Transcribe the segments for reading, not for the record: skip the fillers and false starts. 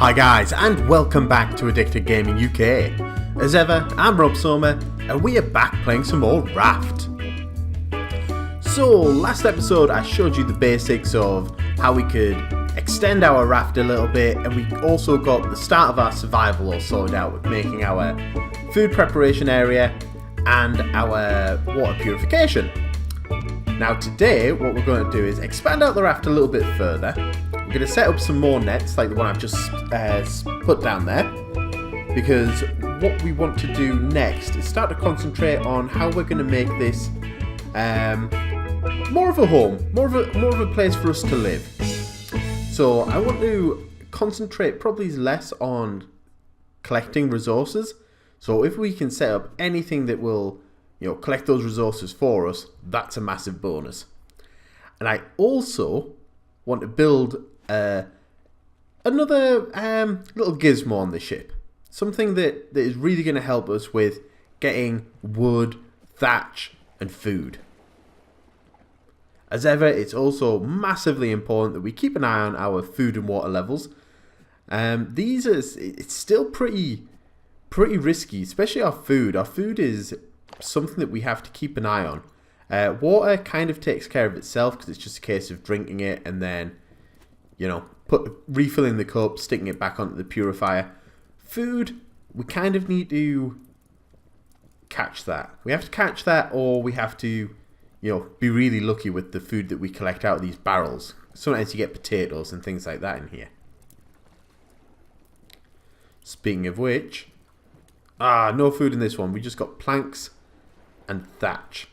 Hi guys, and welcome back to Addicted Gaming UK. As ever, I'm Robsoma, and we are back playing some more Raft. So, last episode I showed you the basics of how we could extend our raft a little bit, and we also got the start of our survival all sorted out with making our food preparation area and our water purification. Now today, what we're going to do is expand out the raft a little bit further. We're going to set up some more nets like the one I've just put down there, because what we want to do next is start to concentrate on how we're going to make this more of a home, more of a place for us to live. So I want to concentrate probably less on collecting resources. So if we can set up anything that will, collect those resources for us, that's a massive bonus. And I also want to build another little gizmo on the ship. Something that is really going to help us with getting wood, thatch, and food. As ever, it's also massively important that we keep an eye on our food and water levels. It's still pretty risky, especially our food. Our food is something that we have to keep an eye on. Water kind of takes care of itself because it's just a case of drinking it and then, refilling the cup, sticking it back onto the purifier. Food, we kind of need to catch that. We have to catch that, or we have to, be really lucky with the food that we collect out of these barrels. Sometimes you get potatoes and things like that in here. Speaking of which, no food in this one. We just got planks and thatch.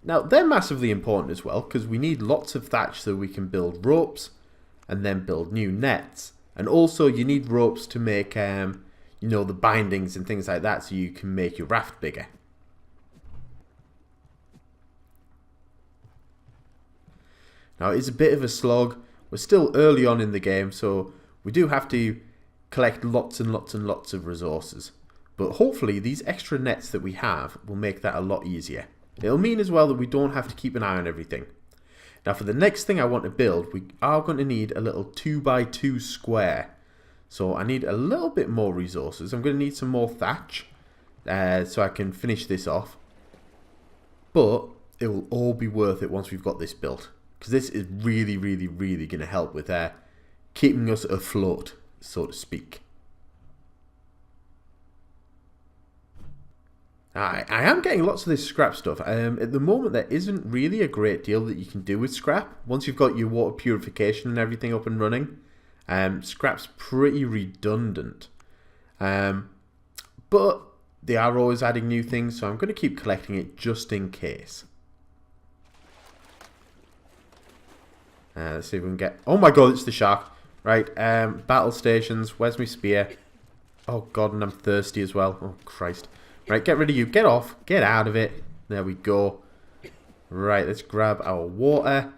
Now, they're massively important as well, because we need lots of thatch so we can build ropes and then build new nets. And also, you need ropes to make, the bindings and things like that so you can make your raft bigger. Now, it's a bit of a slog. We're still early on in the game, so we do have to collect lots and lots and lots of resources. But hopefully, these extra nets that we have will make that a lot easier. It'll mean as well that we don't have to keep an eye on everything. Now, for the next thing I want to build, we are going to need a little 2x2 square. So I need a little bit more resources. I'm going to need some more thatch so I can finish this off. But it will all be worth it once we've got this built. Because this is really, really, really going to help with keeping us afloat, so to speak. I am getting lots of this scrap stuff. At the moment, there isn't really a great deal that you can do with scrap. Once you've got your water purification and everything up and running, scrap's pretty redundant. But they are always adding new things, so I'm going to keep collecting it just in case. Let's see if we can get... Oh my god, it's the shark. Right, battle stations. Where's my spear? Oh god, and I'm thirsty as well. Oh Christ. Right, get rid of you. Get off. Get out of it. There we go. Right, let's grab our water.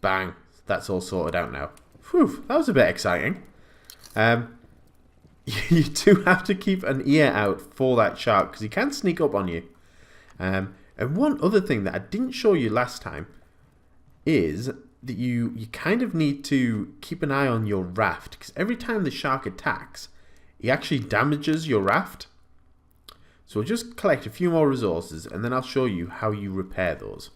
Bang. That's all sorted out now. Whew, that was a bit exciting. You do have to keep an ear out for that shark because he can sneak up on you. And one other thing that I didn't show you last time is that you kind of need to keep an eye on your raft, because every time the shark attacks, he actually damages your raft. So we'll just collect a few more resources and then I'll show you how you repair those.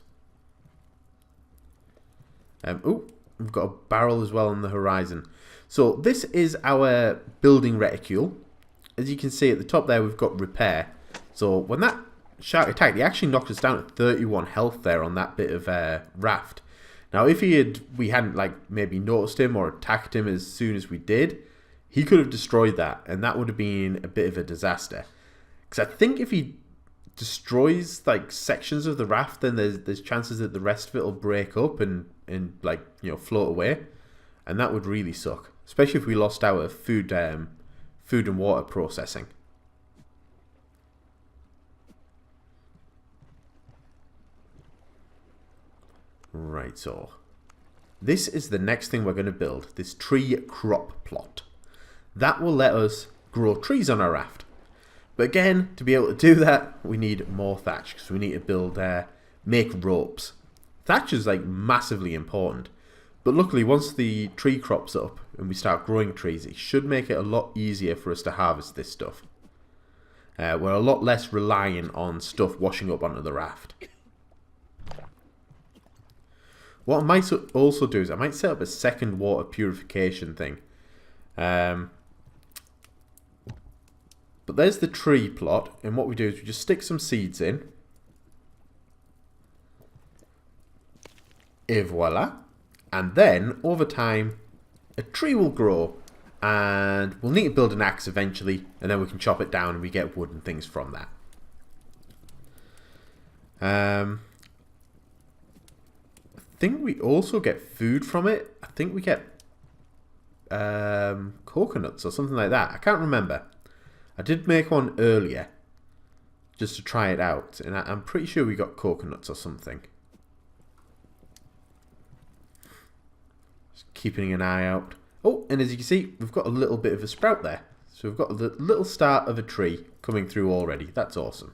We've got a barrel as well on the horizon. So this is our building reticule. As you can see at the top there, we've got repair. So when that shark attacked, he actually knocked us down at 31 health there on that bit of raft. Now if we hadn't maybe noticed him or attacked him as soon as we did, he could have destroyed that, and that would have been a bit of a disaster. Because I think if he destroys sections of the raft, then there's chances that the rest of it will break up and float away, and that would really suck. Especially if we lost our food and water processing. Right, so this is the next thing we're going to build. This tree crop plot that will let us grow trees on our raft. But again, to be able to do that, we need more thatch, because we need to make ropes. Thatch is massively important, But luckily, once the tree crops up and we start growing trees, it should make it a lot easier for us to harvest this stuff. We're a lot less reliant on stuff washing up onto the raft. What I might also do is I might set up a second water purification thing. But there's the tree plot, and what we do is we just stick some seeds in. Et voila. And then, over time, a tree will grow. And we'll need to build an axe eventually, and then we can chop it down and we get wood and things from that. I think we also get food from it. I think we get coconuts or something like that. I can't remember. I did make one earlier just to try it out, and I'm pretty sure we got coconuts or something. Just keeping an eye out. Oh, and as you can see, we've got a little bit of a sprout there. So we've got a little start of a tree coming through already. That's awesome.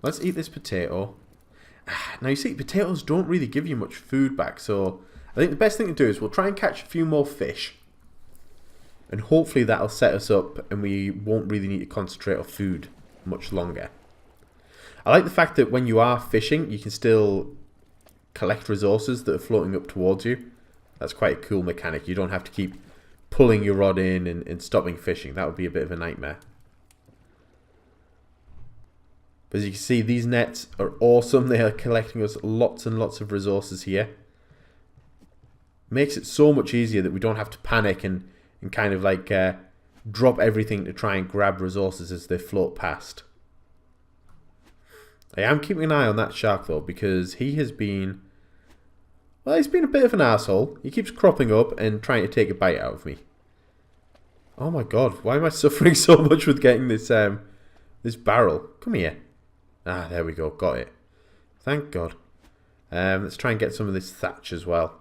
Let's eat this potato. Now you see, potatoes don't really give you much food back. So I think the best thing to do is we'll try and catch a few more fish. And hopefully that'll set us up and we won't really need to concentrate on food much longer. I like the fact that when you are fishing, you can still collect resources that are floating up towards you. That's quite a cool mechanic. You don't have to keep pulling your rod in and stopping fishing. That would be a bit of a nightmare. But as you can see, these nets are awesome. They are collecting us lots and lots of resources here. Makes it so much easier that we don't have to panic and kind of like drop everything to try and grab resources as they float past. I am keeping an eye on that shark though, because he has been... Well, he's been a bit of an asshole. He keeps cropping up and trying to take a bite out of me. Oh my god, why am I suffering so much with getting this this barrel? Come here. Ah, there we go, got it. Thank god. Let's try and get some of this thatch as well.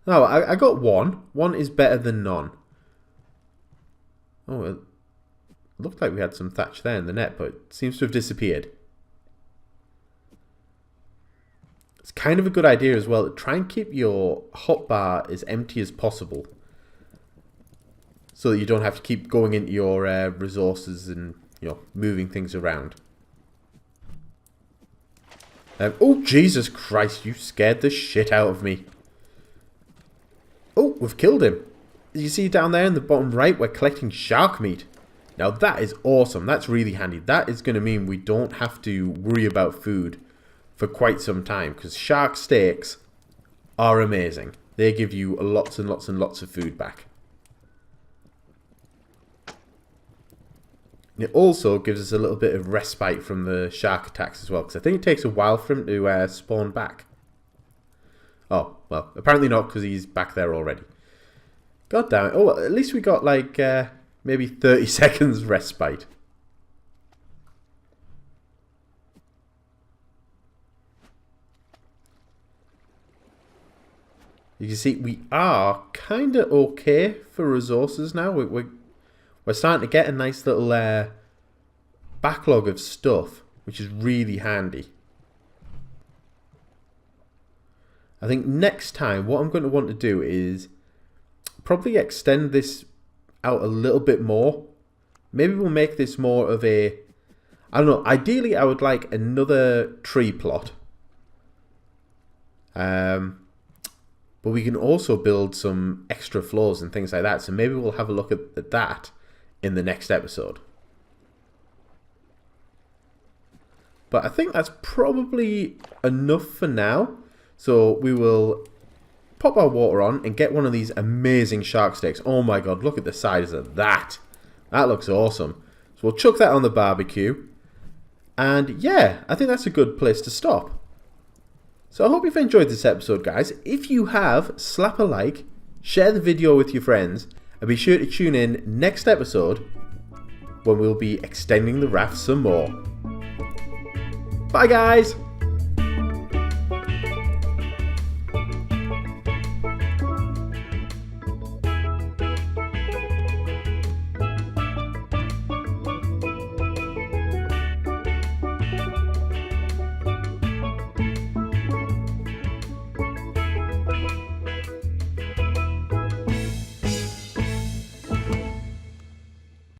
Oh, I got one. One is better than none. Oh, it looked like we had some thatch there in the net, but it seems to have disappeared. It's kind of a good idea as well to try and keep your hotbar as empty as possible, so that you don't have to keep going into your resources and, you know, moving things around. Oh, Jesus Christ, you scared the shit out of me. Oh, we've killed him. You see down there in the bottom right, we're collecting shark meat. Now that is awesome. That's really handy. That is going to mean we don't have to worry about food for quite some time, because shark steaks are amazing. They give you lots and lots and lots of food back. And it also gives us a little bit of respite from the shark attacks as well, because I think it takes a while for him to spawn back. Oh, well, apparently not, because he's back there already. God damn it. Oh, well, at least we got like maybe 30 seconds respite. You can see we are kind of okay for resources now. We're starting to get a nice little backlog of stuff, which is really handy. I think next time what I'm going to want to do is probably extend this out a little bit more. Maybe we'll make this more of a... I don't know. Ideally, I would like another tree plot. But we can also build some extra floors and things like that. So maybe we'll have a look at that in the next episode. But I think that's probably enough for now. So we will pop our water on and get one of these amazing shark steaks. Oh my god, look at the size of that. That looks awesome. So we'll chuck that on the barbecue. And yeah, I think that's a good place to stop. So I hope you've enjoyed this episode, guys. If you have, slap a like, share the video with your friends, and be sure to tune in next episode when we'll be extending the raft some more. Bye, guys!